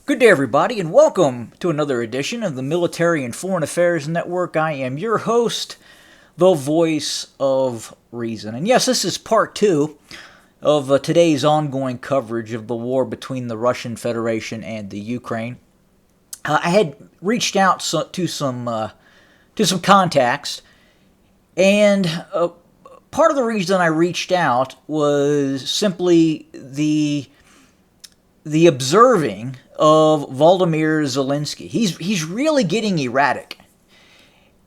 Good day, everybody, and welcome to another edition of the Military and Foreign Affairs Network. I am your host, the voice of reason. And yes, this is part two of today's ongoing coverage of the war between the Russian Federation and the Ukraine. I had reached out to some contacts, and part of the reason I reached out was simply the observing of Volodymyr Zelenskyy. He's really getting erratic.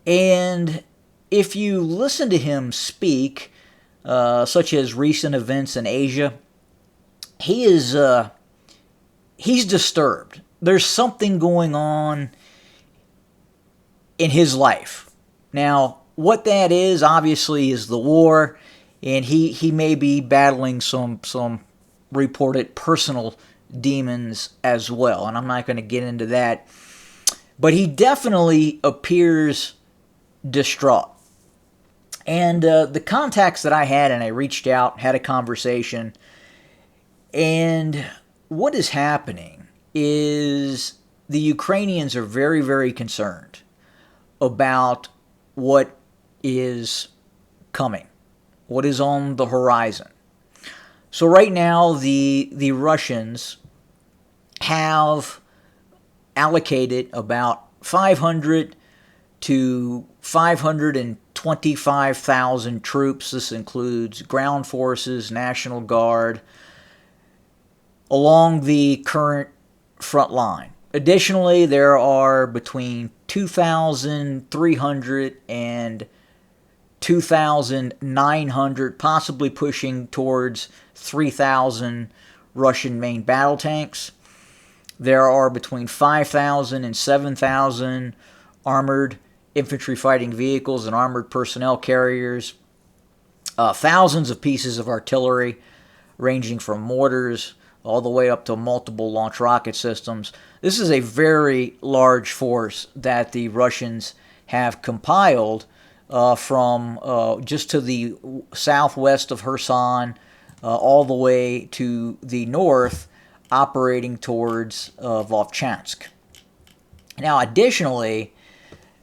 And if you listen to him speak, such as recent events in Asia, he's disturbed. There's something going on in his life. Now, what that is, obviously, is the war, and he may be battling some reported personal demons as well, and I'm not going to get into that, but he definitely appears distraught. And the contacts that I had, and I reached out, had a conversation, and what is happening is the Ukrainians are very, very concerned about what is coming, what is on the horizon. So right now, the Russians have allocated about 500 to 525,000 troops. This includes ground forces, National Guard, along the current front line. Additionally, there are between 2,300 and 2,900, possibly pushing towards 3,000 Russian main battle tanks. There are between 5,000 and 7,000 armored infantry fighting vehicles and armored personnel carriers, thousands of pieces of artillery ranging from mortars all the way up to multiple launch rocket systems. This is a very large force that the Russians have compiled from just to the southwest of Kherson, all the way to the north, operating towards Vovchansk. Now, additionally,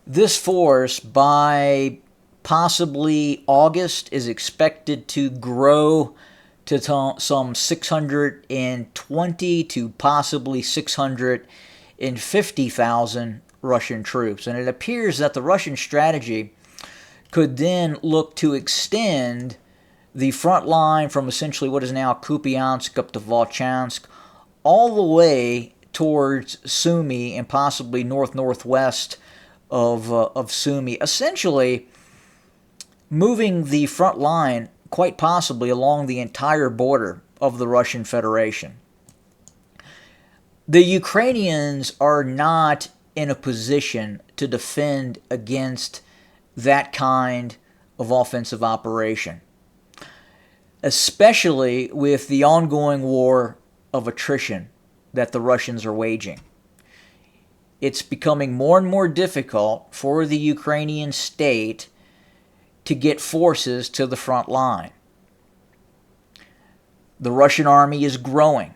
this force, by possibly August, is expected to grow to some 620 to possibly 650,000 Russian troops. And it appears that the Russian strategy could then look to extend the front line from essentially what is now Kupiansk up to Volchansk, all the way towards Sumy and possibly northwest of Sumy, essentially moving the front line quite possibly along the entire border of the Russian Federation. The Ukrainians are not in a position to defend against that kind of offensive operation, especially with the ongoing war of attrition that the Russians are waging. It's becoming more and more difficult for the Ukrainian state to get forces to the front line. The Russian army is growing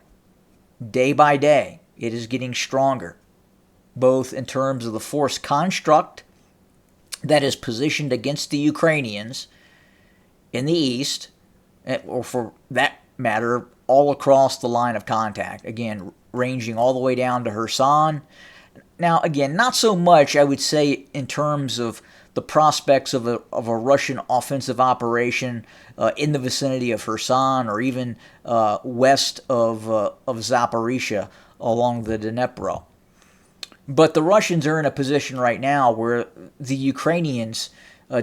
day by day. It is getting stronger, both in terms of the force construct that is positioned against the Ukrainians in the east, or for that matter, all across the line of contact, again, ranging all the way down to Kherson. Now, again, not so much, I would say, in terms of the prospects of a Russian offensive operation in the vicinity of Kherson, or even west of Zaporizhia along the Dnipro. But the Russians are in a position right now where the Ukrainians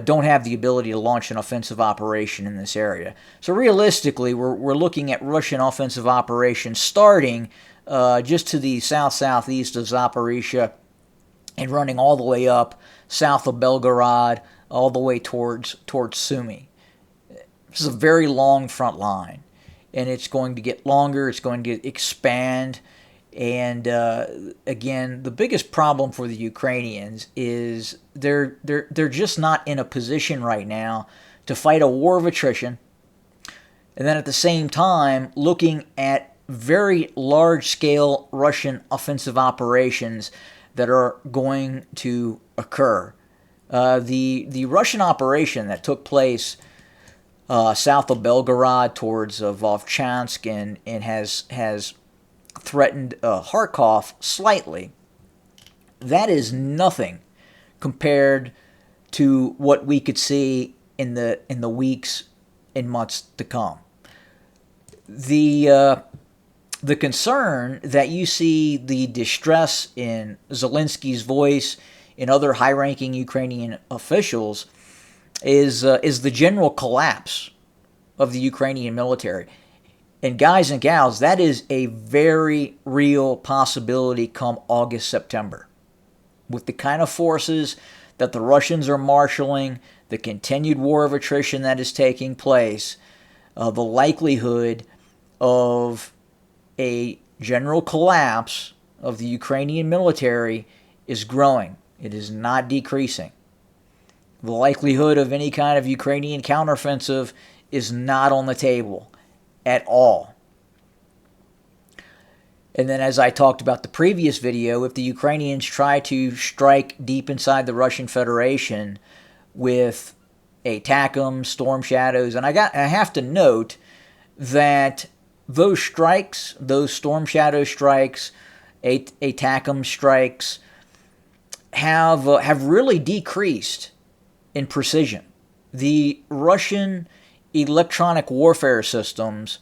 don't have the ability to launch an offensive operation in this area. So realistically, we're looking at Russian offensive operations starting just to the southeast of Zaporizhia and running all the way up south of Belgorod, all the way towards Sumy. This is a very long front line, and it's going to get longer. It's going to expand. And again, the biggest problem for the Ukrainians is they're just not in a position right now to fight a war of attrition, and then at the same time looking at very large-scale Russian offensive operations that are going to occur. The Russian operation that took place south of Belgorod towards Volchansk and has threatened Kharkov slightly, that is nothing compared to what we could see in the weeks and months to come. The concern that you see the distress in Zelensky's voice and other high-ranking Ukrainian officials is the general collapse of the Ukrainian military. And guys and gals, that is a very real possibility come August, September. With the kind of forces that the Russians are marshaling, the continued war of attrition that is taking place, the likelihood of a general collapse of the Ukrainian military is growing. It is not decreasing. The likelihood of any kind of Ukrainian counteroffensive is not on the table at all. And then, as I talked about the previous video, if the Ukrainians try to strike deep inside the Russian Federation with ATACMS, Storm Shadows, and I have to note that those strikes, those Storm Shadow strikes, ATACMS strikes, have really decreased in precision. The Russian electronic warfare systems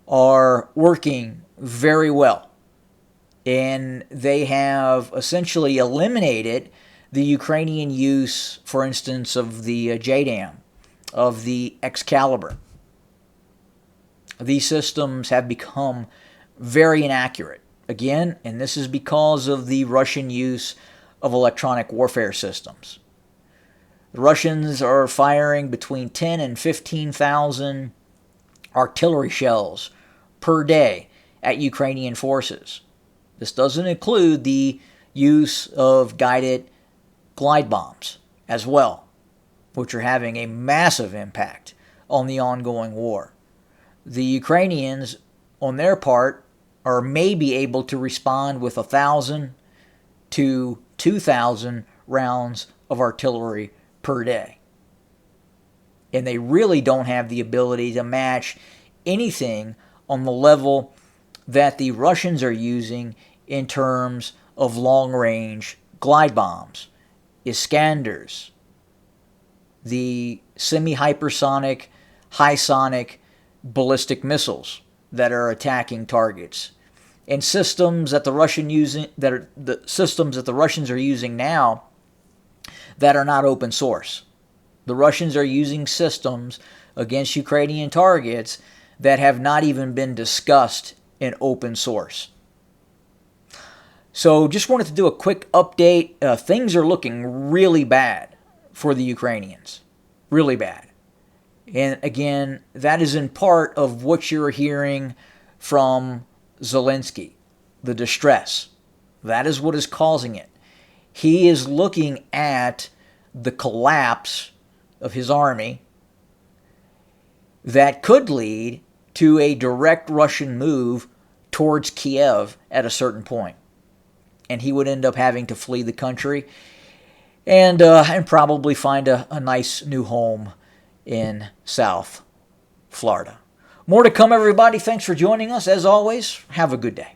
are working very well, and they have essentially eliminated the Ukrainian use, for instance, of the JDAM, of the Excalibur. These systems have become very inaccurate. Again, and this is because of the Russian use of electronic warfare systems. The Russians are firing between 10 and 15,000 artillery shells per day at Ukrainian forces. This doesn't include the use of guided glide bombs as well, which are having a massive impact on the ongoing war. The Ukrainians, on their part, are maybe able to respond with 1,000 to 2,000 rounds of artillery per day. And they really don't have the ability to match anything on the level that the Russians are using in terms of long-range glide bombs, Iskanders, the semi-hypersonic, high-sonic ballistic missiles that are attacking targets, and systems that the systems that the Russians are using now that are not open source. The Russians are using systems against Ukrainian targets that have not even been discussed in open source. So just wanted to do a quick update. Things are looking really bad for the Ukrainians. Really bad. And again, that is in part of what you're hearing from Zelenskyy, the distress. That is what is causing it. He is looking at the collapse of his army that could lead to a direct Russian move towards Kiev at a certain point. And he would end up having to flee the country and probably find a nice new home in South Florida. More to come, everybody. Thanks for joining us. As always, have a good day.